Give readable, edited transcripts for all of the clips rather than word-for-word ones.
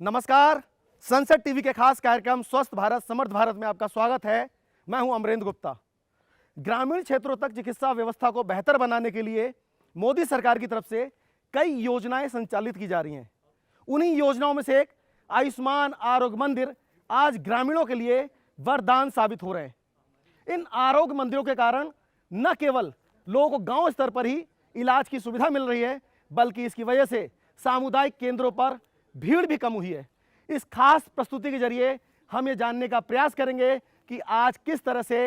नमस्कार। संसद टीवी के खास कार्यक्रम स्वस्थ भारत समर्थ भारत में आपका स्वागत है। मैं हूं अमरेंद्र गुप्ता। ग्रामीण क्षेत्रों तक चिकित्सा व्यवस्था को बेहतर बनाने के लिए मोदी सरकार की तरफ से कई योजनाएं संचालित की जा रही हैं। उन्हीं योजनाओं में से एक आयुष्मान आरोग्य मंदिर आज ग्रामीणों के लिए वरदान साबित हो रहे हैं। इन आरोग्य मंदिरों के कारण न केवल लोगों को गांव स्तर पर ही इलाज की सुविधा मिल रही है, बल्कि इसकी वजह से सामुदायिक केंद्रों पर भीड़ भी कम हुई है। इस खास प्रस्तुति के जरिए हम ये जानने का प्रयास करेंगे कि आज किस तरह से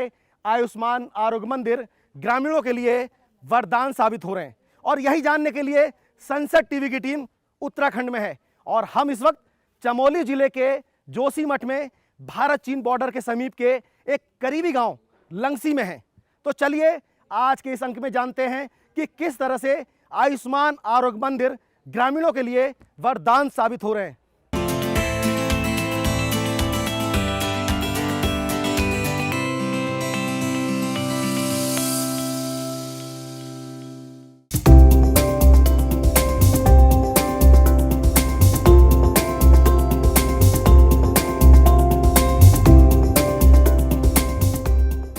आयुष्मान आरोग्य मंदिर ग्रामीणों के लिए वरदान साबित हो रहे हैं। और यही जानने के लिए संसद टीवी की टीम उत्तराखंड में है और हम इस वक्त चमोली जिले के जोशीमठ में भारत चीन बॉर्डर के समीप के एक करीबी गांव लंगसी में हैं। तो चलिए आज के इस अंक में जानते हैं कि किस तरह से आयुष्मान आरोग्य मंदिर ग्रामीणों के लिए वरदान साबित हो रहे हैं।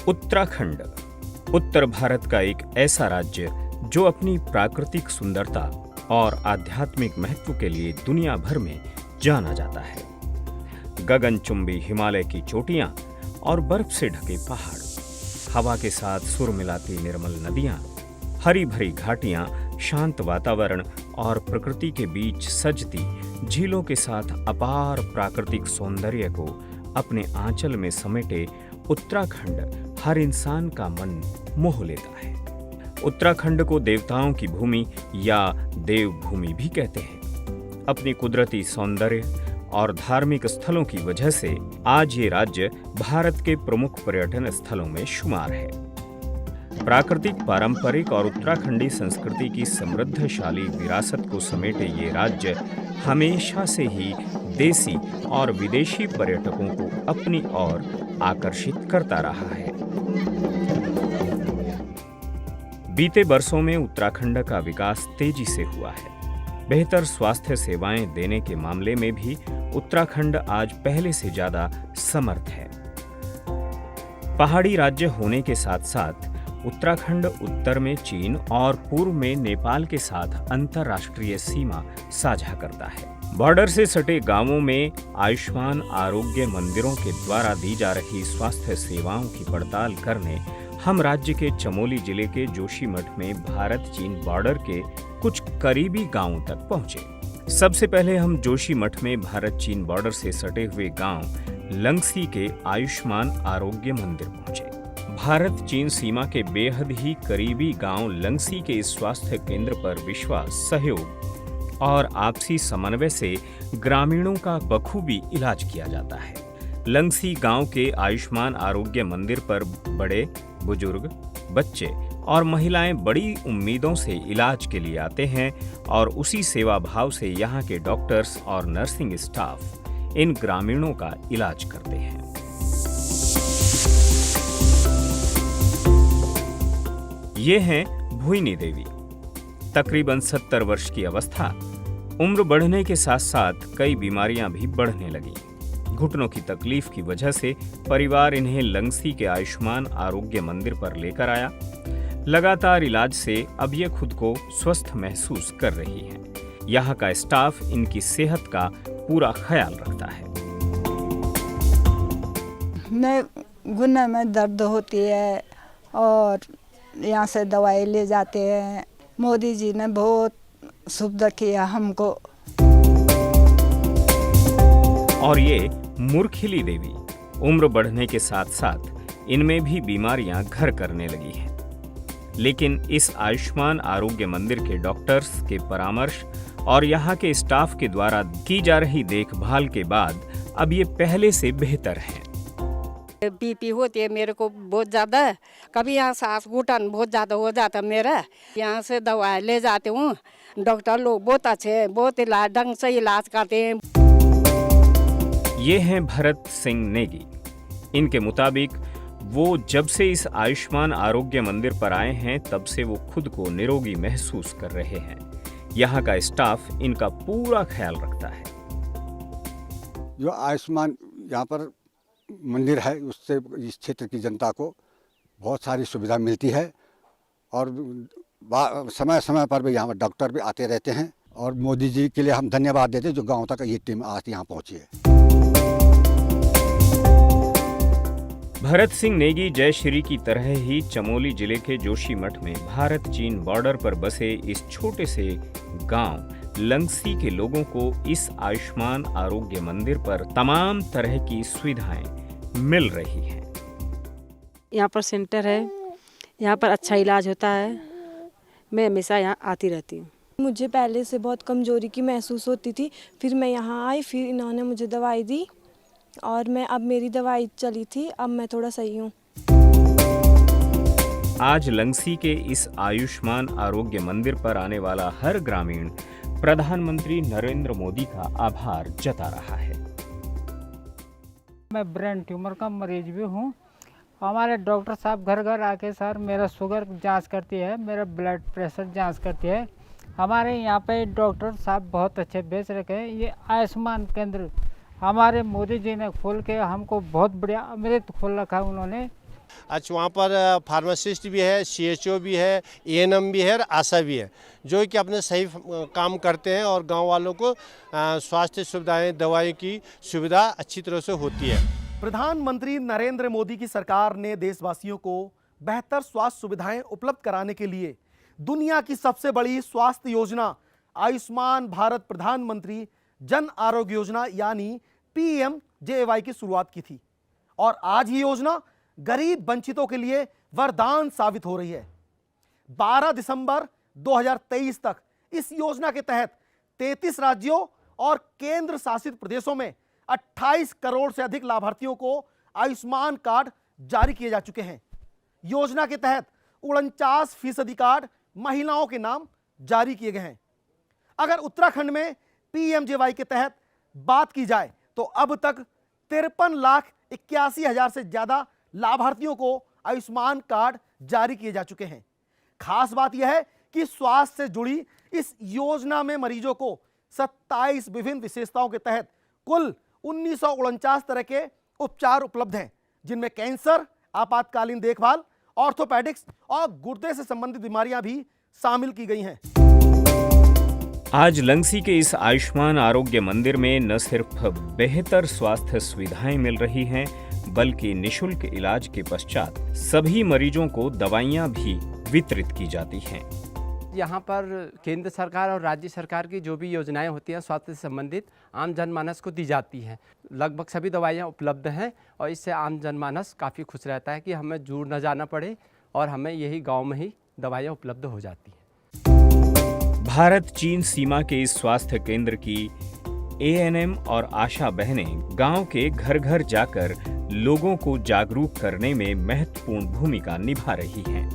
उत्तराखंड उत्तर भारत का एक ऐसा राज्य जो अपनी प्राकृतिक सुंदरता और आध्यात्मिक महत्व के लिए दुनिया भर में जाना जाता है। गगनचुंबी हिमालय की चोटियां और बर्फ से ढके पहाड़, हवा के साथ सुर मिलाती निर्मल नदियां, हरी भरी घाटियां, शांत वातावरण और प्रकृति के बीच सजती झीलों के साथ अपार प्राकृतिक सौंदर्य को अपने आंचल में समेटे उत्तराखंड हर इंसान का मन मोह लेता है। उत्तराखंड को देवताओं की भूमि या देवभूमि भी कहते हैं। अपनी कुदरती सौंदर्य और धार्मिक स्थलों की वजह से आज ये राज्य भारत के प्रमुख पर्यटन स्थलों में शुमार है। प्राकृतिक, पारंपरिक और उत्तराखंडी संस्कृति की समृद्धशाली विरासत को समेटे ये राज्य हमेशा से ही देसी और विदेशी पर्यटकों को अपनी ओर आकर्षित करता रहा है। बीते वर्षों में उत्तराखंड का विकास तेजी से हुआ है। बेहतर स्वास्थ्य सेवाएं देने के मामले में भी उत्तराखंड आज पहले से ज्यादा समर्थ है। पहाड़ी राज्य होने के साथ साथ उत्तराखंड उत्तर में चीन और पूर्व में नेपाल के साथ अंतर्राष्ट्रीय सीमा साझा करता है। बॉर्डर से सटे गांवों में आयुष्मान आरोग्य मंदिरों के द्वारा दी जा रही स्वास्थ्य सेवाओं की पड़ताल करने हम राज्य के चमोली जिले के जोशीमठ में भारत चीन बॉर्डर के कुछ करीबी गांवों तक पहुंचे। सबसे पहले हम जोशीमठ में भारत चीन बॉर्डर से सटे हुए गांव लंगसी के आयुष्मान आरोग्य मंदिर पहुंचे। भारत चीन सीमा के बेहद ही करीबी गांव लंगसी के इस स्वास्थ्य केंद्र पर विश्वास, सहयोग और आपसी समन्वय से ग्रामीणों का बखूबी इलाज किया जाता है। लंगसी गांव के आयुष्मान आरोग्य मंदिर पर बड़े, बुजुर्ग, बच्चे और महिलाएं बड़ी उम्मीदों से इलाज के लिए आते हैं और उसी सेवा भाव से यहाँ के डॉक्टर्स और नर्सिंग स्टाफ इन ग्रामीणों का इलाज करते हैं। ये हैं भुइनी देवी, तकरीबन 70 वर्ष की अवस्था। उम्र बढ़ने के साथ साथ कई बीमारियां भी बढ़ने लगीं। घुटनों की तकलीफ की वजह से परिवार इन्हें लंगसी के आयुष्मान आरोग्य मंदिर पर लेकर आया। लगातार इलाज से अब ये खुद को स्वस्थ महसूस कर रही हैं। यहाँ का स्टाफ इनकी सेहत का पूरा ख्याल रखता है। मैं घुटने में दर्द होती है और यहाँ से दवाई ले जाते हैं। मोदी जी ने बहुत सुविधा किया हमको। और ये मूर्खिली देवी, उम्र बढ़ने के साथ साथ इनमें भी बीमारियां घर करने लगी हैं। लेकिन इस आयुष्मान आरोग्य मंदिर के डॉक्टर्स के परामर्श और यहाँ के स्टाफ के द्वारा की जा रही देखभाल के बाद अब ये पहले से बेहतर हैं। बीपी होती है मेरे को बहुत ज़्यादा, कभी यहाँ सांस घुटन बहुत ज़्यादा हो जाता मेरा। यहाँ से दवाई ले जाती हूँ। डॉक्टर लोग बहुत अच्छे हैं, बहुत इलाज ढंग से इलाज करते हैं। ये हैं भरत सिंह नेगी। इनके मुताबिक वो जब से इस आयुष्मान आरोग्य मंदिर पर आए हैं तब से वो खुद को निरोगी महसूस कर रहे हैं। यहाँ का स्टाफ इनका पूरा ख्याल रखता है। जो आयुष्मान यहाँ पर मंदिर है उससे इस क्षेत्र की जनता को बहुत सारी सुविधा मिलती है और समय समय पर भी यहाँ पर डॉक्टर भी आते रहते हैं और मोदी जी के लिए हम धन्यवाद देते हैं जो गांव तक ये टीम आज यहाँ पहुँची है। भरत सिंह नेगी जयश्री की तरह ही चमोली जिले के जोशीमठ में भारत चीन बॉर्डर पर बसे इस छोटे से गांव लंगसी के लोगों को इस आयुष्मान आरोग्य मंदिर पर तमाम तरह की सुविधाएं मिल रही हैं। यहाँ पर सेंटर है, यहाँ पर अच्छा इलाज होता है। मैं हमेशा यहाँ आती रहती हूँ। मुझे पहले से बहुत कमज़ोरी की महसूस होती थी, फिर मैं यहाँ आई, फिर इन्होंने मुझे दवाई दी और अब मेरी दवाई चली थी, अब मैं थोड़ा सही हूँ। आज लंगसी के इस आयुष्मान आरोग्य मंदिर पर आने वाला हर ग्रामीण प्रधानमंत्री नरेंद्र मोदी का आभार जता रहा है। मैं ब्रेन ट्यूमर का मरीज भी हूँ। हमारे डॉक्टर साहब घर घर आके सर मेरा शुगर जांच करती है, मेरा ब्लड प्रेशर जांच करती है। हमारे यहाँ पे डॉक्टर साहब बहुत अच्छे बेच रखे हैं। ये आयुष्मान केंद्र हमारे मोदी जी ने खोल के हमको बहुत बढ़िया अमृत खोल रखा है उन्होंने। अच्छा, वहाँ पर फार्मासिस्ट भी है, CHO भी है, ANM भी है और आशा भी है जो कि अपने सही काम करते हैं और गांव वालों को स्वास्थ्य सुविधाएं, दवाई की सुविधा अच्छी तरह से होती है। प्रधानमंत्री नरेंद्र मोदी की सरकार ने देशवासियों को बेहतर स्वास्थ्य सुविधाएं उपलब्ध कराने के लिए दुनिया की सबसे बड़ी स्वास्थ्य योजना आयुष्मान भारत प्रधानमंत्री जन आरोग्य योजना यानी PMJAY की शुरुआत की थी और आज ये योजना गरीब वंचितों के लिए वरदान साबित हो रही है। 12 दिसंबर 2023 तक इस योजना के तहत 33 राज्यों और केंद्र शासित प्रदेशों में 28 करोड़ से अधिक लाभार्थियों को आयुष्मान कार्ड जारी किए जा चुके हैं। योजना के तहत 49% कार्ड महिलाओं के नाम जारी किए गए हैं। अगर उत्तराखंड में PMJAY के तहत बात की जाए तो अब तक 53,81,000 से ज्यादा लाभार्थियों को आयुष्मान कार्ड जारी किए जा चुके हैं। खास बात यह है कि स्वास्थ्य से जुड़ी इस योजना में मरीजों को 27 विभिन्न विशेषताओं के तहत कुल 1949 तरह के उपचार उपलब्ध हैं, जिनमें कैंसर, आपातकालीन देखभाल, ऑर्थोपेडिक्स और गुर्दे से संबंधित बीमारियां भी शामिल की गई हैं। आज लंगसी के इस आयुष्मान आरोग्य मंदिर में न सिर्फ बेहतर स्वास्थ्य सुविधाएं मिल रही हैं, बल्कि निशुल्क इलाज के पश्चात सभी मरीजों को दवाइयां भी वितरित की जाती हैं। यहाँ पर केंद्र सरकार और राज्य सरकार की जो भी योजनाएं होती हैं स्वास्थ्य से संबंधित आम जनमानस को दी जाती हैं। लगभग सभी दवाइयाँ उपलब्ध हैं और इससे आम जनमानस काफ़ी खुश रहता है कि हमें दूर न जाना पड़े और हमें यही गांव में ही दवाइयाँ उपलब्ध हो जाती हैं। भारत चीन सीमा के इस स्वास्थ्य केंद्र की ANM और आशा बहनें गांव के घर घर जाकर लोगों को जागरूक करने में महत्वपूर्ण भूमिका निभा रही हैं।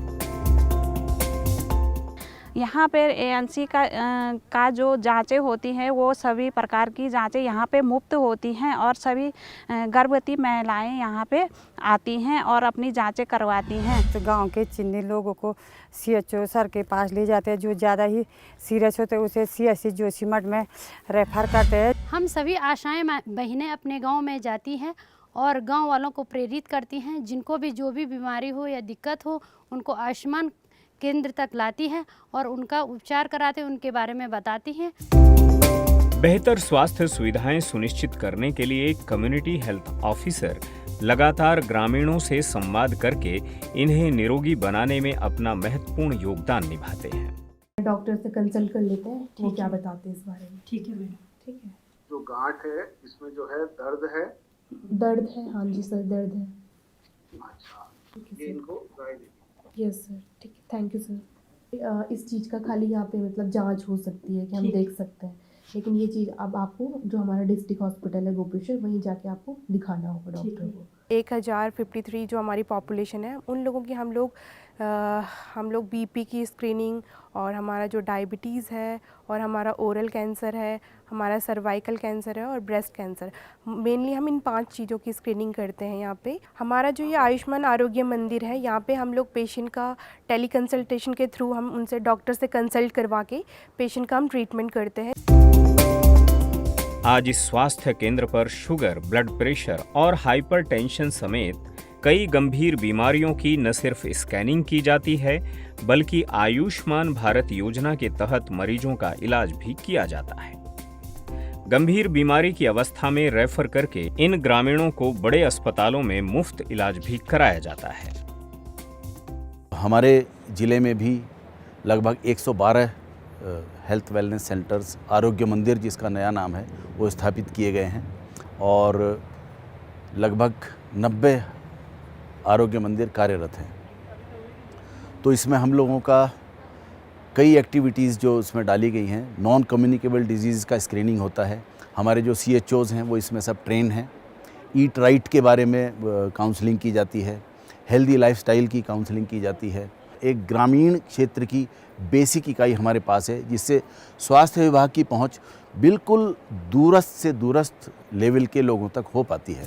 यहाँ पे ANC का जो जांचें होती हैं वो सभी प्रकार की जांचें यहाँ पे मुफ्त होती हैं और सभी गर्भवती महिलाएं यहाँ पे आती हैं और अपनी जांचें करवाती हैं। तो गांव के चिन्नी लोगों को CHO सर के पास ले जाते हैं, जो ज़्यादा ही सीरियस होते हैं उसे CSC जोशीमठ में रेफर करते हैं। हम सभी आशाएं बहनें अपने गाँव में जाती हैं और गाँव वालों को प्रेरित करती हैं, जिनको भी जो भी बीमारी हो या दिक्कत हो उनको आयुष्मान केंद्र तक लाती हैं और उनका उपचार कराते उनके बारे में बताती हैं। बेहतर स्वास्थ्य सुविधाएं सुनिश्चित करने के लिए कम्युनिटी हेल्थ ऑफिसर लगातार ग्रामीणों से संवाद करके इन्हें निरोगी बनाने में अपना महत्वपूर्ण योगदान निभाते हैं। डॉक्टर से कंसल्ट कर लेते हैं, वो क्या बताते हैं इस बारे में। ठीक है मैडम, ठीक है। जो गांठ है इसमें जो है दर्द है। दर्द है, हाँ जी सर, दर्द है। अच्छा, ये इनको दवाई देंगे। यस सर, ठीक है, थैंक यू सर। इस चीज़ का खाली यहाँ पे मतलब जांच हो सकती है कि हम देख सकते हैं, लेकिन ये चीज़ अब आपको जो हमारा डिस्ट्रिक्ट हॉस्पिटल है गोपेश्वर वहीं जाके आपको दिखाना होगा डॉक्टर को। 1053 जो हमारी पॉपुलेशन है उन लोगों की हम लोग BP की स्क्रीनिंग और हमारा जो डायबिटीज़ है और हमारा ओरल कैंसर है, हमारा सर्वाइकल कैंसर है और ब्रेस्ट कैंसर, मेनली हम इन 5 चीज़ों की स्क्रीनिंग करते हैं यहाँ पे। हमारा जो ये आयुष्मान आरोग्य मंदिर है यहाँ पे हम लोग पेशेंट का टेली कंसल्टेशन के थ्रू हम उनसे डॉक्टर से कंसल्ट करवा के पेशेंट का हम ट्रीटमेंट करते हैं। आज इस स्वास्थ्य केंद्र पर शुगर, ब्लड प्रेशर और हाइपरटेंशन समेत कई गंभीर बीमारियों की न सिर्फ स्कैनिंग की जाती है, बल्कि आयुष्मान भारत योजना के तहत मरीजों का इलाज भी किया जाता है। गंभीर बीमारी की अवस्था में रेफर करके इन ग्रामीणों को बड़े अस्पतालों में मुफ्त इलाज भी कराया जाता है। हमारे ज़िले में भी लगभग 112 हेल्थ वेलनेस सेंटर्स, आरोग्य मंदिर जिसका नया नाम है, वो स्थापित किए गए हैं और लगभग 90 आरोग्य मंदिर कार्यरत हैं। तो इसमें हम लोगों का कई एक्टिविटीज़ जो इसमें डाली गई हैं, नॉन कम्युनिकेबल डिजीज़ का स्क्रीनिंग होता है। हमारे जो CHOs हैं वो इसमें सब ट्रेन हैं। ईट राइट के बारे में काउंसलिंग की जाती है, हेल्दी लाइफस्टाइल की काउंसलिंग की जाती है। एक ग्रामीण क्षेत्र की बेसिक इकाई हमारे पास है, जिससे स्वास्थ्य विभाग की पहुंच बिल्कुल दूरस्थ से दूरस्थ लेवल के लोगों तक हो पाती है।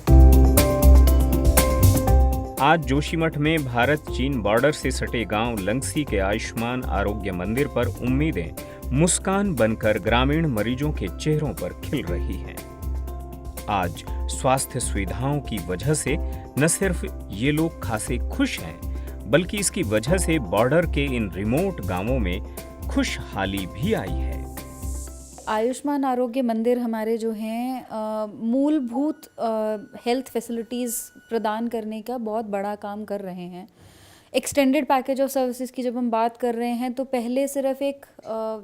आज जोशीमठ में भारत चीन बॉर्डर से सटे गांव लंगसी के आयुष्मान आरोग्य मंदिर पर उम्मीदें मुस्कान बनकर ग्रामीण मरीजों के चेहरों पर खिल रही हैं। आज स्वास्थ्य सुविधाओं की वजह से न सिर्फ ये लोग खासे खुश हैं, बल्कि इसकी वजह से बॉर्डर के इन रिमोट गांवों में खुशहाली भी आई है। आयुष्मान आरोग्य मंदिर हमारे जो हैं मूलभूत हेल्थ फैसिलिटीज़ प्रदान करने का बहुत बड़ा काम कर रहे हैं। एक्सटेंडेड पैकेज ऑफ सर्विसेज की जब हम बात कर रहे हैं तो पहले सिर्फ एक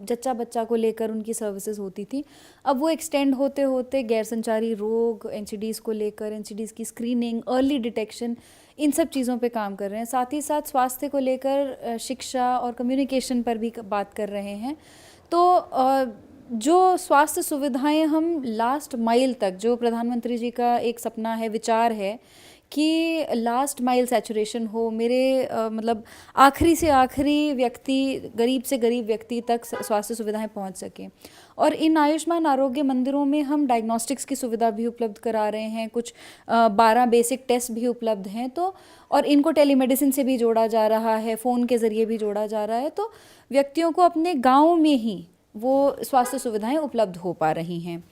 जच्चा बच्चा को लेकर उनकी सर्विसेज होती थी। अब वो एक्सटेंड होते होते गैर संचारी रोग, NCDs को लेकर, NCDs की स्क्रीनिंग, अर्ली डिटेक्शन, इन सब चीज़ों पे काम कर रहे हैं। साथ ही साथ स्वास्थ्य को लेकर शिक्षा और कम्युनिकेशन पर भी बात कर रहे हैं। तो जो स्वास्थ्य सुविधाएं हम लास्ट माइल तक, जो प्रधानमंत्री जी का एक सपना है, विचार है कि लास्ट माइल सैचुरेशन हो, मेरे मतलब आखिरी से आखिरी व्यक्ति, गरीब से गरीब व्यक्ति तक स्वास्थ्य सुविधाएं पहुंच सकें। और इन आयुष्मान आरोग्य मंदिरों में हम डायग्नोस्टिक्स की सुविधा भी उपलब्ध करा रहे हैं, कुछ 12 बेसिक टेस्ट भी उपलब्ध हैं। तो और इनको टेलीमेडिसिन से भी जोड़ा जा रहा है, फ़ोन के ज़रिए भी जोड़ा जा रहा है। तो व्यक्तियों को अपने गाँव में ही वो स्वास्थ्य सुविधाएं उपलब्ध हो पा रही हैं।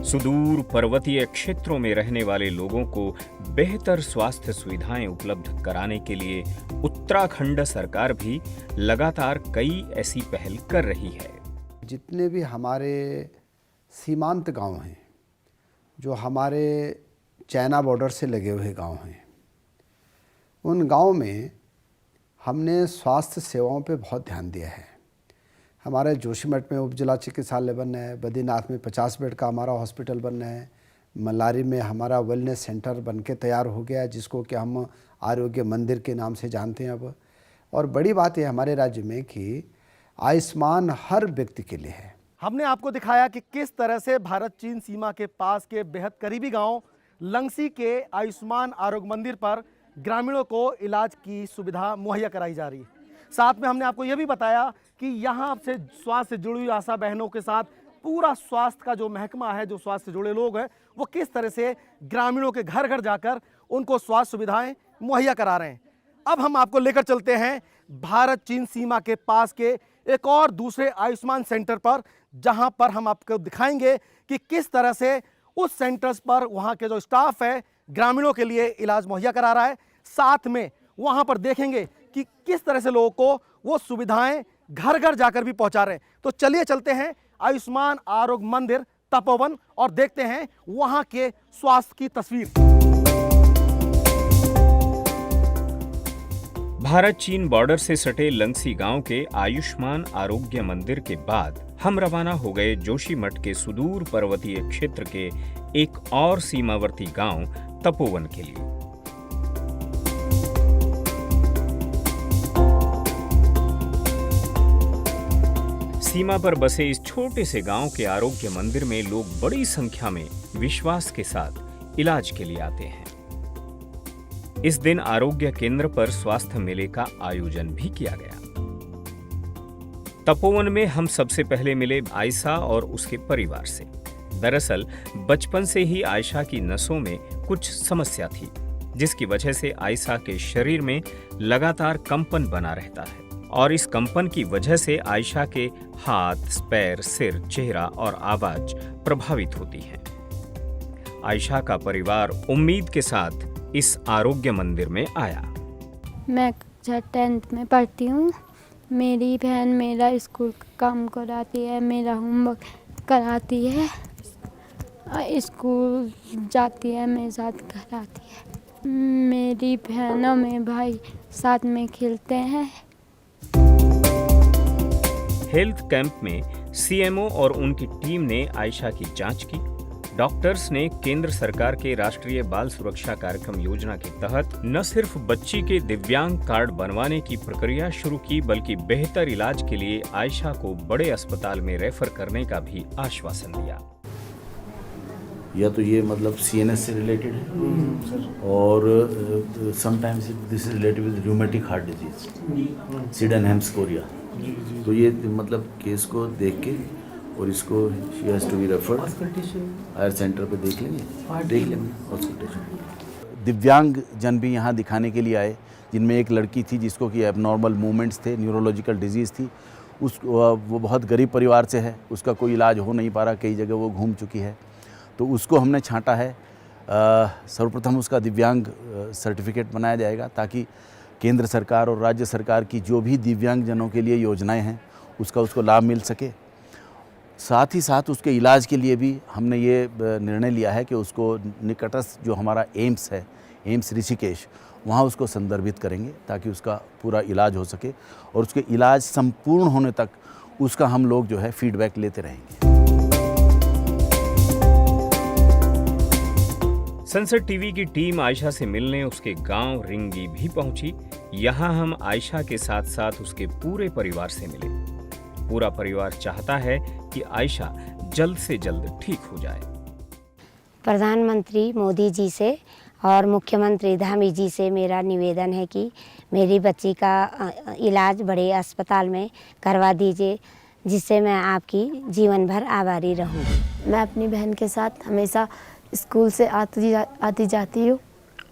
सुदूर पर्वतीय क्षेत्रों में रहने वाले लोगों को बेहतर स्वास्थ्य सुविधाएं उपलब्ध कराने के लिए उत्तराखंड सरकार भी लगातार कई ऐसी पहल कर रही है। जितने भी हमारे सीमांत गांव हैं, जो हमारे चाइना बॉर्डर से लगे हुए गांव हैं, उन गांव में हमने स्वास्थ्य सेवाओं पे बहुत ध्यान दिया है। हमारे जोशीमठ में उप जिला चिकित्सालय बनना है, बद्रीनाथ में 50 बेड का हमारा हॉस्पिटल बनना है, मल्लारी में हमारा वेलनेस सेंटर बन के तैयार हो गया, जिसको कि हम आरोग्य मंदिर के नाम से जानते हैं अब। और बड़ी बात है हमारे राज्य में कि आयुष्मान हर व्यक्ति के लिए है। हमने आपको दिखाया कि किस तरह से भारत चीन सीमा के पास के बेहद करीबी गांव लंगसी के आयुष्मान आरोग्य मंदिर पर ग्रामीणों को इलाज की सुविधा मुहैया कराई जा रही है। साथ में हमने आपको यह भी बताया कि यहाँ से स्वास्थ्य से जुड़ी हुई आशा बहनों के साथ पूरा स्वास्थ्य का जो महकमा है, जो स्वास्थ्य से जुड़े लोग हैं, वो किस तरह से ग्रामीणों के घर घर जाकर उनको स्वास्थ्य सुविधाएं मुहैया करा रहे हैं। अब हम आपको लेकर चलते हैं भारत चीन सीमा के पास के एक और दूसरे आयुष्मान सेंटर पर, जहां पर हम आपको दिखाएंगे कि किस तरह से उस सेंटर्स पर वहां के जो स्टाफ है ग्रामीणों के लिए इलाज मुहैया करा रहा है। साथ में वहां पर देखेंगे कि किस तरह से लोगों को वो सुविधाएं घर घर जाकर भी पहुंचा रहे हैं। तो चलिए चलते हैं आयुष्मान आरोग्य मंदिर तपोवन और देखते हैं वहां के स्वास्थ्य की तस्वीर। भारत चीन बॉर्डर से सटे लंगसी गांव के आयुष्मान आरोग्य मंदिर के बाद हम रवाना हो गए जोशीमठ के सुदूर पर्वतीय क्षेत्र के एक और सीमावर्ती गांव तपोवन के लिए। सीमा पर बसे इस छोटे से गांव के आरोग्य मंदिर में लोग बड़ी संख्या में विश्वास के साथ इलाज के लिए आते हैं। इस दिन आरोग्य केंद्र पर स्वास्थ्य मेले का आयोजन भी किया गया। तपोवन में हम सबसे पहले मिले आयशा और उसके परिवार से। दरअसल बचपन से ही आयशा की नसों में कुछ समस्या थी, जिसकी वजह से आयशा के शरीर में लगातार कंपन बना रहता है और इस कंपन की वजह से आयशा के हाथ, पैर, सिर, चेहरा और आवाज प्रभावित होती है। आयशा का परिवार उम्मीद के साथ इस आरोग्य मंदिर में आया। मैं कक्षा 10th में पढ़ती हूँ। मेरी बहन मेरा स्कूल का काम कराती है, मेरा होमवर्क कराती है, स्कूल जाती है, मेरे साथ घर आती है। मेरी बहन और मेरे भाई साथ में खेलते हैं। हेल्थ कैंप में सीएमओ और उनकी टीम ने आयशा की जांच की। डॉक्टर्स ने केंद्र सरकार के राष्ट्रीय बाल सुरक्षा कार्यक्रम योजना के तहत न सिर्फ बच्ची के दिव्यांग कार्ड बनवाने की प्रक्रिया शुरू की, बल्कि बेहतर इलाज के लिए आयशा को बड़े अस्पताल में रेफर करने का भी आश्वासन दिया। या तो ये मतलब सीएनएस से रिलेटेड है और sometimes this is related with rheumatic heart disease, Sydenham's chorea. तो ये मतलब केस को देख के और इसको she has to be referred higher centre पे देख लेंगे हॉस्पिटल। दिव्यांग जन भी यहाँ दिखाने के लिए आए, जिनमें एक लड़की थी जिसको कि एबनॉर्मल मूवमेंट्स थे, न्यूरोलॉजिकल डिजीज़ थी। वो बहुत गरीब परिवार से है, उसका कोई इलाज हो नहीं पा रहा, कई जगह वो घूम चुकी है, तो उसको हमने छांटा है। सर्वप्रथम उसका दिव्यांग सर्टिफिकेट बनाया जाएगा ताकि केंद्र सरकार और राज्य सरकार की जो भी दिव्यांगजनों के लिए योजनाएं हैं उसका उसको लाभ मिल सके। साथ ही साथ उसके इलाज के लिए भी हमने ये निर्णय लिया है कि उसको निकटस्थ जो हमारा एम्स है, एम्स ऋषिकेश, वहाँ उसको संदर्भित करेंगे ताकि उसका पूरा इलाज हो सके और उसके इलाज संपूर्ण होने तक उसका हम लोग जो है फीडबैक लेते रहेंगे। सनसेट टीवी की टीम आयशा से मिलने उसके गांव रिंगी भी पहुंची। यहां हम आयशा के साथ साथ उसके पूरे परिवार से मिले। पूरा परिवार चाहता है कि आयशा जल्द से जल्द ठीक हो जाए। प्रधानमंत्री मोदी जी से और मुख्यमंत्री धामी जी से मेरा निवेदन है कि मेरी बच्ची का इलाज बड़े अस्पताल में करवा दीजिए, जिससे मैं आपकी जीवन भर आभारी रहूँगी। मैं अपनी बहन के साथ हमेशा स्कूल से आती जाती हूँ।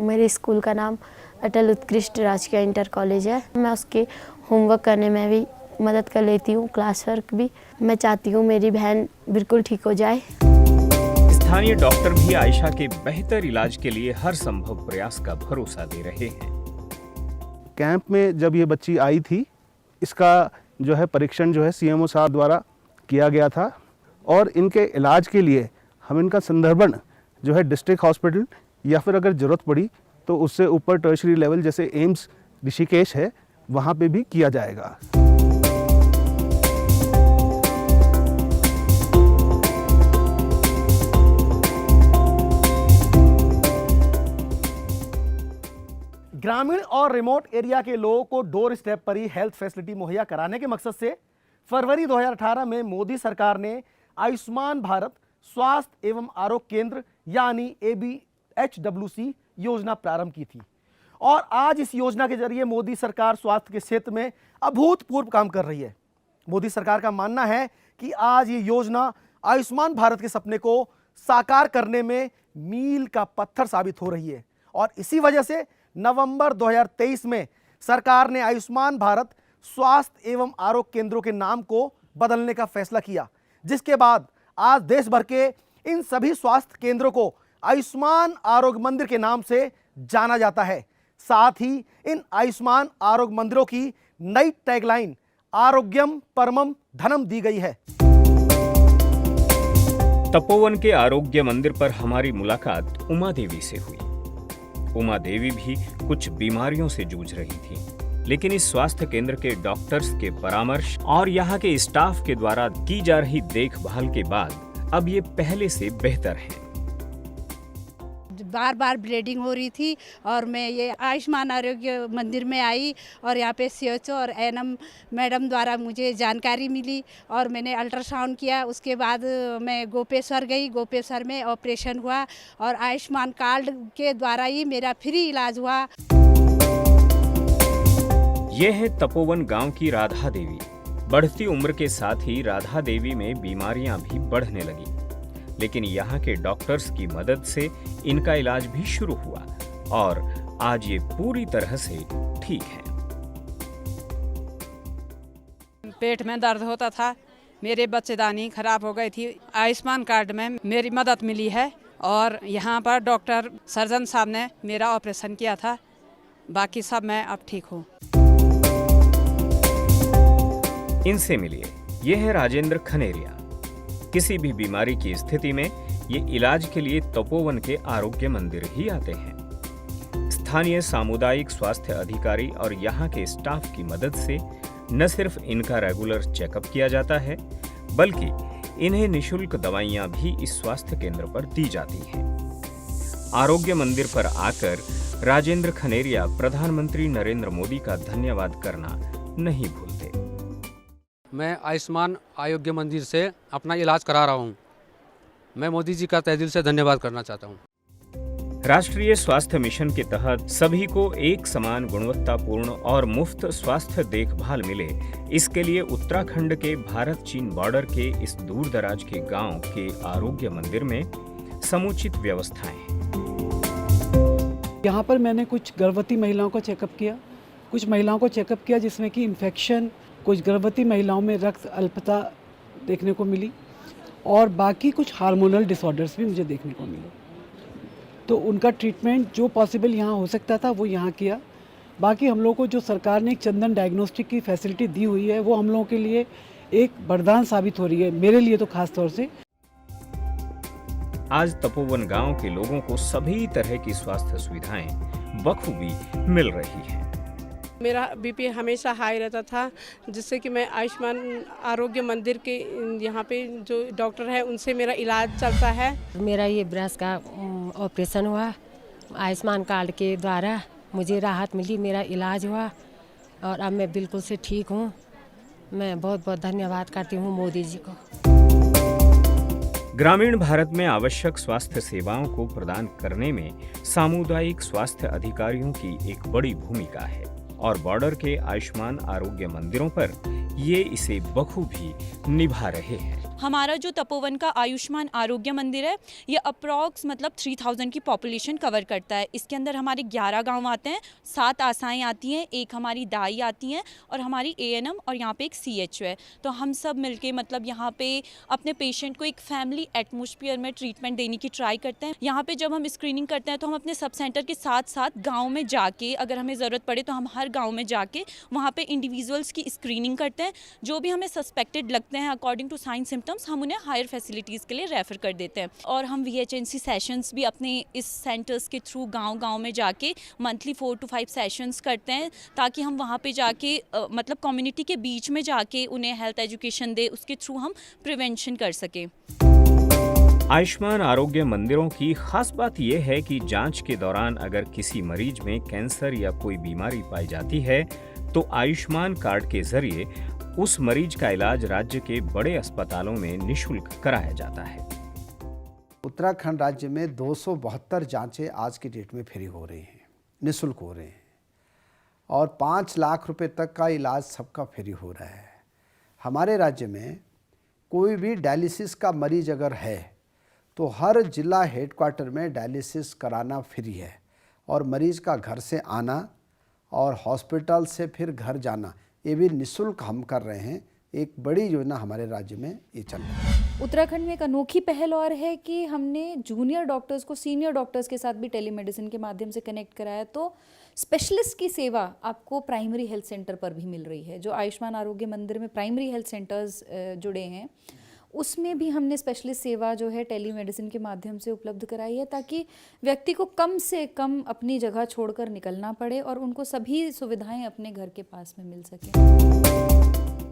मेरे स्कूल का नाम अटल उत्कृष्ट राजकीय इंटर कॉलेज है। मैं उसके होमवर्क करने में भी मदद कर लेती हूँ, क्लास वर्क भी। मैं चाहती हूँ मेरी बहन बिल्कुल ठीक हो जाए। स्थानीय डॉक्टर भी आयशा के बेहतर इलाज के लिए हर संभव प्रयास का भरोसा दे रहे हैं। कैंप में जब ये बच्ची आई थी, इसका जो है परीक्षण जो है सीएमओ साहब द्वारा किया गया था और इनके इलाज के लिए हम इनका संदर्भन जो है डिस्ट्रिक्ट हॉस्पिटल या फिर अगर ज़रूरत पड़ी तो उससे ऊपर टर्शरी लेवल जैसे एम्स ऋषिकेश है, वहाँ पे भी किया जाएगा। ग्रामीण और रिमोट एरिया के लोगों को डोर स्टेप पर ही हेल्थ फैसिलिटी मुहैया कराने के मकसद से फरवरी 2018 में मोदी सरकार ने आयुष्मान भारत स्वास्थ्य एवं आरोग्य केंद्र यानी ABHWC योजना प्रारंभ की थी और आज इस योजना के जरिए मोदी सरकार स्वास्थ्य के क्षेत्र में अभूतपूर्व काम कर रही है। मोदी सरकार का मानना है कि आज ये योजना आयुष्मान भारत के सपने को साकार करने में मील का पत्थर साबित हो रही है और इसी वजह से नवंबर 2023 में सरकार ने आयुष्मान भारत स्वास्थ्य एवं आरोग्य केंद्रों के नाम को बदलने का फैसला किया, जिसके बाद आज देश भर के इन सभी स्वास्थ्य केंद्रों को आयुष्मान आरोग्य मंदिर के नाम से जाना जाता है। साथ ही इन आयुष्मान आरोग्य मंदिरों की नई टैगलाइन आरोग्यम परमम धनम दी गई है। तपोवन के आरोग्य मंदिर पर हमारी मुलाकात उमा देवी से हुई। उमा देवी भी कुछ बीमारियों से जूझ रही थी, लेकिन इस स्वास्थ्य केंद्र के डॉक्टर्स के परामर्श और यहाँ के स्टाफ के द्वारा की जा रही देखभाल के बाद अब ये पहले से बेहतर है। बार बार ब्लीडिंग हो रही थी और मैं ये आयुष्मान आरोग्य मंदिर में आई और यहाँ पे CHO और ANM मैडम द्वारा मुझे जानकारी मिली और मैंने अल्ट्रासाउंड किया। उसके बाद मैं गोपेश्वर गई, गोपेश्वर में ऑपरेशन हुआ और आयुष्मान कार्ड के द्वारा ही मेरा फ्री इलाज हुआ। ये है तपोवन गांव की राधा देवी। बढ़ती उम्र के साथ ही राधा देवी में बीमारियां भी बढ़ने लगी, लेकिन यहाँ के डॉक्टर्स की मदद से इनका इलाज भी शुरू हुआ और आज ये पूरी तरह से ठीक है। पेट में दर्द होता था, मेरे बच्चेदानी खराब हो गई थी। आयुष्मान कार्ड में मेरी मदद मिली है और यहाँ पर डॉक्टर सर्जन साहब ने मेरा ऑपरेशन किया था। बाकी सब मैं अब ठीक हूँ। इनसे मिलिए, ये है राजेंद्र खनेरिया। किसी भी बीमारी की स्थिति में ये इलाज के लिए तपोवन के आरोग्य मंदिर ही आते हैं। स्थानीय सामुदायिक स्वास्थ्य अधिकारी और यहाँ के स्टाफ की मदद से न सिर्फ इनका रेगुलर चेकअप किया जाता है, बल्कि इन्हें निशुल्क दवाइयां भी इस स्वास्थ्य केंद्र पर दी जाती हैं। आरोग्य मंदिर पर आकर राजेंद्र खनेरिया प्रधानमंत्री नरेंद्र मोदी का धन्यवाद करना नहीं भूलते। मैं आयुष्मान आरोग्य मंदिर से अपना इलाज करा रहा हूँ। मैं मोदी जी का तहे दिल से धन्यवाद करना चाहता हूँ। राष्ट्रीय स्वास्थ्य मिशन के तहत सभी को एक समान गुणवत्तापूर्ण और मुफ्त स्वास्थ्य देखभाल मिले, इसके लिए उत्तराखंड के भारत चीन बॉर्डर के इस दूर दराज के गांव के आरोग्य मंदिर में समुचित व्यवस्थाएं हैं। यहाँ पर मैंने कुछ गर्भवती महिलाओं का चेकअप किया, कुछ महिलाओं को चेकअप किया जिसमें कि इन्फेक्शन, कुछ गर्भवती महिलाओं में रक्त अल्पता देखने को मिली और बाकी कुछ हार्मोनल डिसऑर्डर्स भी मुझे देखने को मिले। तो उनका ट्रीटमेंट जो पॉसिबल यहाँ हो सकता था वो यहाँ किया। बाकी हम लोगों को जो सरकार ने एक चंदन डायग्नोस्टिक की फैसिलिटी दी हुई है वो हम लोगों के लिए एक वरदान साबित हो रही है, मेरे लिए तो खास तौर से। आज तपोवन गांव के लोगों को सभी तरह की स्वास्थ्य सुविधाएं बखूबी मिल रही हैं। मेरा बीपी हमेशा हाई रहता था, जिससे कि मैं आयुष्मान आरोग्य मंदिर के यहाँ पे जो डॉक्टर है उनसे मेरा इलाज चलता है। मेरा ये ब्रेस्ट का ऑपरेशन हुआ, आयुष्मान कार्ड के द्वारा मुझे राहत मिली, मेरा इलाज हुआ और अब मैं बिल्कुल से ठीक हूँ। मैं बहुत बहुत धन्यवाद करती हूँ मोदी जी को। ग्रामीण भारत में आवश्यक स्वास्थ्य सेवाओं को प्रदान करने में सामुदायिक स्वास्थ्य अधिकारियों की एक बड़ी भूमिका है और बॉर्डर के आयुष्मान आरोग्य मंदिरों पर ये इसे बखूबी निभा रहे हैं। हमारा जो तपोवन का आयुष्मान आरोग्य मंदिर है ये अप्रॉक्स मतलब 3000 की पॉपुलेशन कवर करता है। इसके अंदर हमारे 11 गांव आते हैं, 7 आशाएं आती हैं, एक हमारी दाई आती हैं और हमारी ANM और यहाँ पे एक CHO है। तो हम सब मिलके मतलब यहाँ पे अपने पेशेंट को एक फैमिली एटमॉस्फेयर में ट्रीटमेंट देने की ट्राई करते हैं। यहाँ पे जब हम स्क्रीनिंग करते हैं तो हम अपने सब सेंटर के साथ साथ गाँव में जाके, अगर हमें ज़रूरत पड़े तो हम हर गाँव में जाके वहाँ पे इंडिविजुअल्स की स्क्रीनिंग करते हैं। जो भी हमें सस्पेक्टेड लगते हैं अकॉर्डिंग टू साइन सिम्टम्स हम उन्हें हायर फैसिलिटीज़ के लिए रेफ़र कर देते हैं। और हम VHNC सेशंस भी अपने इस सेंटर्स के थ्रू गांव-गांव में जाके मंथली 4 to 5 सेशंस करते हैं, ताकि हम वहाँ पे जाके मतलब कम्युनिटी के बीच में जाके उन्हें हेल्थ एजुकेशन दे, उसके थ्रू हम प्रिवेंशन कर सकें। आयुष्मान आरोग्य मंदिरों की खास बात यह है कि जांच के दौरान अगर किसी मरीज में कैंसर या कोई बीमारी पाई जाती है तो आयुष्मान कार्ड के जरिए उस मरीज का इलाज राज्य के बड़े अस्पतालों में निशुल्क कराया जाता है। उत्तराखंड राज्य में 272 जांचें आज की डेट में फ्री हो रही हैं, निशुल्क हो रही हैं और 5 लाख रुपए तक का इलाज सबका फ्री हो रहा है। हमारे राज्य में कोई भी डायलिसिस का मरीज अगर है तो हर जिला हेडक्वार्टर में डायलिसिस कराना फ्री है और मरीज का घर से आना और हॉस्पिटल से फिर घर जाना ये भी निःशुल्क हम कर रहे हैं। एक बड़ी योजना हमारे राज्य में ये चल रही है। उत्तराखंड में एक अनोखी पहल और है कि हमने जूनियर डॉक्टर्स को सीनियर डॉक्टर्स के साथ भी टेलीमेडिसिन के माध्यम से कनेक्ट कराया, तो स्पेशलिस्ट की सेवा आपको प्राइमरी हेल्थ सेंटर पर भी मिल रही है। जो आयुष्मान आरोग्य मंदिर में प्राइमरी हेल्थ सेंटर्स जुड़े हैं उसमें भी हमने स्पेशलिस्ट सेवा जो है टेलीमेडिसिन के माध्यम से उपलब्ध कराई है, ताकि व्यक्ति को कम से कम अपनी जगह छोड़कर निकलना पड़े और उनको सभी सुविधाएं अपने घर के पास में मिल सकें।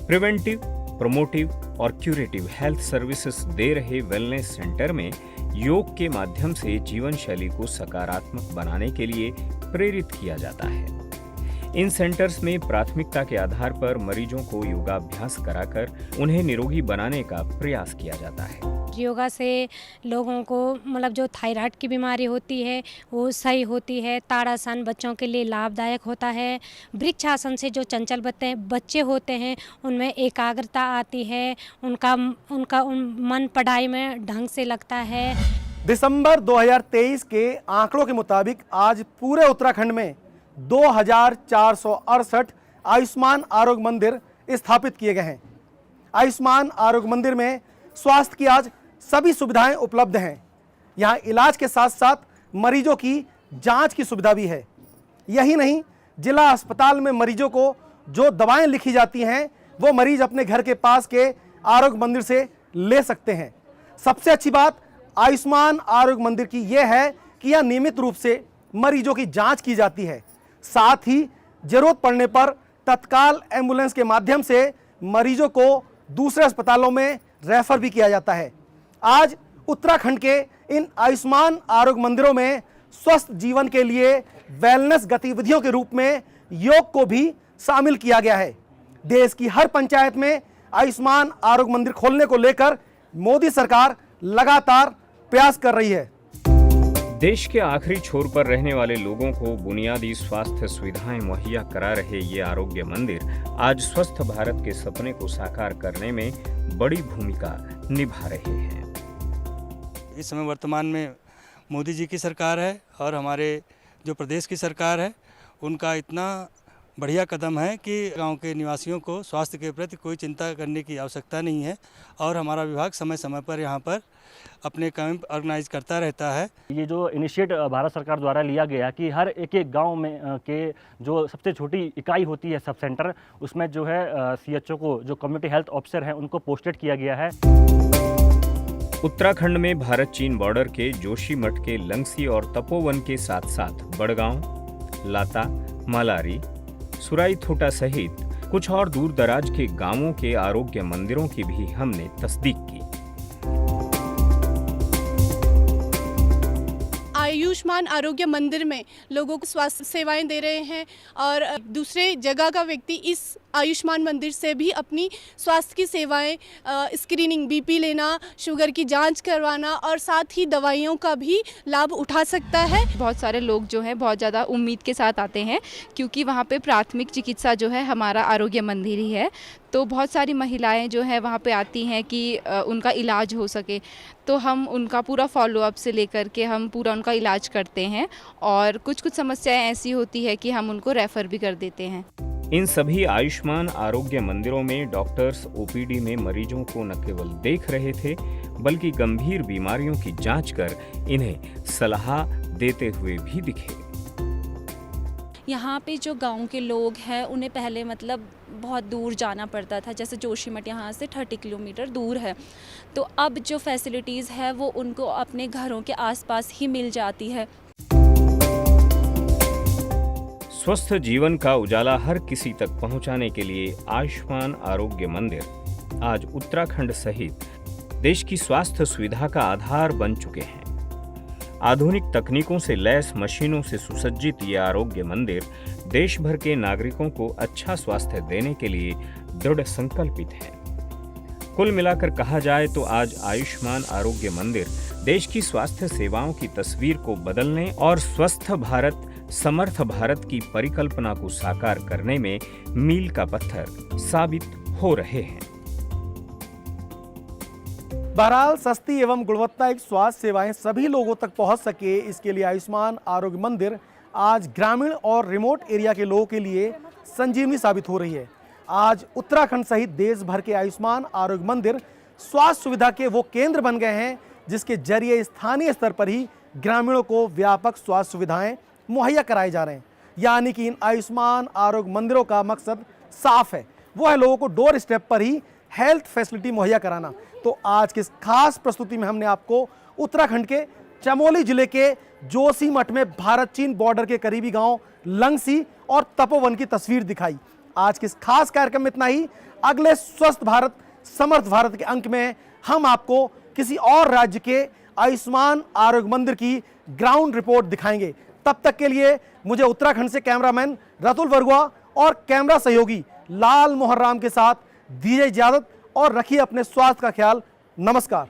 प्रिवेंटिव, प्रोमोटिव और क्यूरेटिव हेल्थ सर्विसेज दे रहे वेलनेस सेंटर में योग के माध्यम से जीवन शैली को सकारात्मक बनाने के लिए प्रेरित किया जाता है। इन सेंटर्स में प्राथमिकता के आधार पर मरीजों को योगाभ्यास कराकर उन्हें निरोगी बनाने का प्रयास किया जाता है। योगा से लोगों को मतलब जो थायराइड की बीमारी होती है वो सही होती है। ताड़ासन बच्चों के लिए लाभदायक होता है। वृक्षासन से जो चंचल बच्चे होते हैं उनमें एकाग्रता आती है, उनका मन पढ़ाई में ढंग से लगता है। दिसंबर 2023 के आंकड़ों के मुताबिक आज पूरे उत्तराखंड में 2468 आयुष्मान आरोग्य मंदिर स्थापित किए गए हैं। आयुष्मान आरोग्य मंदिर में स्वास्थ्य की आज सभी सुविधाएं उपलब्ध हैं। यहाँ इलाज के साथ साथ मरीजों की जांच की सुविधा भी है। यही नहीं, जिला अस्पताल में मरीजों को जो दवाएं लिखी जाती हैं वो मरीज अपने घर के पास के आरोग्य मंदिर से ले सकते हैं। सबसे अच्छी बात आयुष्मान आरोग्य मंदिर की यह है कि यह नियमित रूप से मरीजों की जांच की जाती है। साथ ही जरूरत पड़ने पर तत्काल एम्बुलेंस के माध्यम से मरीजों को दूसरे अस्पतालों में रेफर भी किया जाता है। आज उत्तराखंड के इन आयुष्मान आरोग्य मंदिरों में स्वस्थ जीवन के लिए वेलनेस गतिविधियों के रूप में योग को भी शामिल किया गया है। देश की हर पंचायत में आयुष्मान आरोग्य मंदिर खोलने को लेकर मोदी सरकार लगातार प्रयास कर रही है। देश के आखिरी छोर पर रहने वाले लोगों को बुनियादी स्वास्थ्य सुविधाएं मुहैया करा रहे ये आरोग्य मंदिर आज स्वस्थ भारत के सपने को साकार करने में बड़ी भूमिका निभा रहे हैं। इस समय वर्तमान में मोदी जी की सरकार है और हमारे जो प्रदेश की सरकार है उनका इतना बढ़िया कदम है कि गांव के निवासियों को स्वास्थ्य के प्रति कोई चिंता करने की आवश्यकता नहीं है और हमारा विभाग समय समय पर यहां पर अपने कैंप ऑर्गेनाइज करता रहता है। ये जो इनिशिएट भारत सरकार द्वारा लिया गया कि हर एक गांव में के जो सबसे छोटी इकाई होती है सब सेंटर, उसमें जो है CHO को जो कम्युनिटी हेल्थ ऑफिसर हैं उनको पोस्टेड किया गया है। उत्तराखंड में भारत चीन बॉर्डर के जोशीमठ के लंगसी और तपोवन के साथ साथ बड़गांव, लाता, मलारी, सुराईथोटा सहित कुछ और दूर दराज के गांवों के आरोग्य मंदिरों की भी हमने तस्दीक की। आयुष्मान आरोग्य मंदिर में लोगों को स्वास्थ्य सेवाएं दे रहे हैं और दूसरे जगह का व्यक्ति इस आयुष्मान मंदिर से भी अपनी स्वास्थ्य की सेवाएं, स्क्रीनिंग, बीपी लेना, शुगर की जांच करवाना और साथ ही दवाइयों का भी लाभ उठा सकता है। बहुत सारे लोग जो हैं बहुत ज़्यादा उम्मीद के साथ आते हैं क्योंकि वहाँ पे प्राथमिक चिकित्सा जो है हमारा आरोग्य मंदिर ही है, तो बहुत सारी महिलाएं जो है वहाँ पे आती हैं कि उनका इलाज हो सके, तो हम उनका पूरा फॉलोअप से लेकर के हम पूरा उनका इलाज करते हैं और कुछ समस्याएं ऐसी होती है कि हम उनको रेफ़र भी कर देते हैं। इन सभी आयुष्मान आरोग्य मंदिरों में डॉक्टर्स OPD में मरीजों को न केवल देख रहे थे बल्कि गंभीर बीमारियों की जांच कर इन्हें सलाह देते हुए भी दिखे। यहाँ पे जो गांव के लोग हैं उन्हें पहले मतलब बहुत दूर जाना पड़ता था, जैसे जोशीमठ यहाँ से 30 किलोमीटर दूर है, तो अब जो फैसिलिटीज़ है वो उनको अपने घरों के आसपास ही मिल जाती है। स्वस्थ जीवन का उजाला हर किसी तक पहुंचाने के लिए आयुष्मान आरोग्य मंदिर आज उत्तराखंड सहित देश की स्वास्थ्य सुविधा का आधार बन चुके हैं। आधुनिक तकनीकों से लैस मशीनों से सुसज्जित ये आरोग्य मंदिर देश भर के नागरिकों को अच्छा स्वास्थ्य देने के लिए दृढ़ संकल्पित है। कुल मिलाकर कहा जाए तो आज आयुष्मान आरोग्य मंदिर देश की स्वास्थ्य सेवाओं की तस्वीर को बदलने और स्वस्थ भारत, समर्थ भारत की परिकल्पना को साकार करने में मील का पत्थर साबित हो रहे हैं। बहरहाल सस्ती एवं गुणवत्तायुक्त स्वास्थ्य सेवाएं सभी लोगों तक पहुंच सके, इसके लिए आयुष्मान आरोग्य मंदिर आज ग्रामीण और रिमोट एरिया के लोगों के लिए संजीवनी साबित हो रही है। आज उत्तराखंड सहित देश भर के आयुष्मान आरोग्य मंदिर स्वास्थ्य सुविधा के वो केंद्र बन गए हैं जिसके जरिए स्थानीय स्तर पर ही ग्रामीणों को व्यापक स्वास्थ्य सुविधाएं मुहैया कराए जा रहे हैं। यानी कि इन आयुष्मान आरोग्य मंदिरों का मकसद साफ है, वो है लोगों को डोर स्टेप पर ही हेल्थ फैसिलिटी मुहैया कराना। तो आज की इस खास प्रस्तुति में हमने आपको उत्तराखंड के चमोली जिले के जोशीमठ में भारत चीन बॉर्डर के करीबी गांव लंगसी और तपोवन की तस्वीर दिखाई। आज के इस खास कार्यक्रम में इतना ही। अगले स्वस्थ भारत समर्थ भारत के अंक में हम आपको किसी और राज्य के आयुष्मान आरोग्य मंदिर की ग्राउंड रिपोर्ट दिखाएंगे। तब तक के लिए मुझे उत्तराखंड से कैमरामैन रतुल बरुआ और कैमरा सहयोगी लाल मोहन राम के साथ दीजिए इजाजत और रखिए अपने स्वास्थ्य का ख्याल। नमस्कार।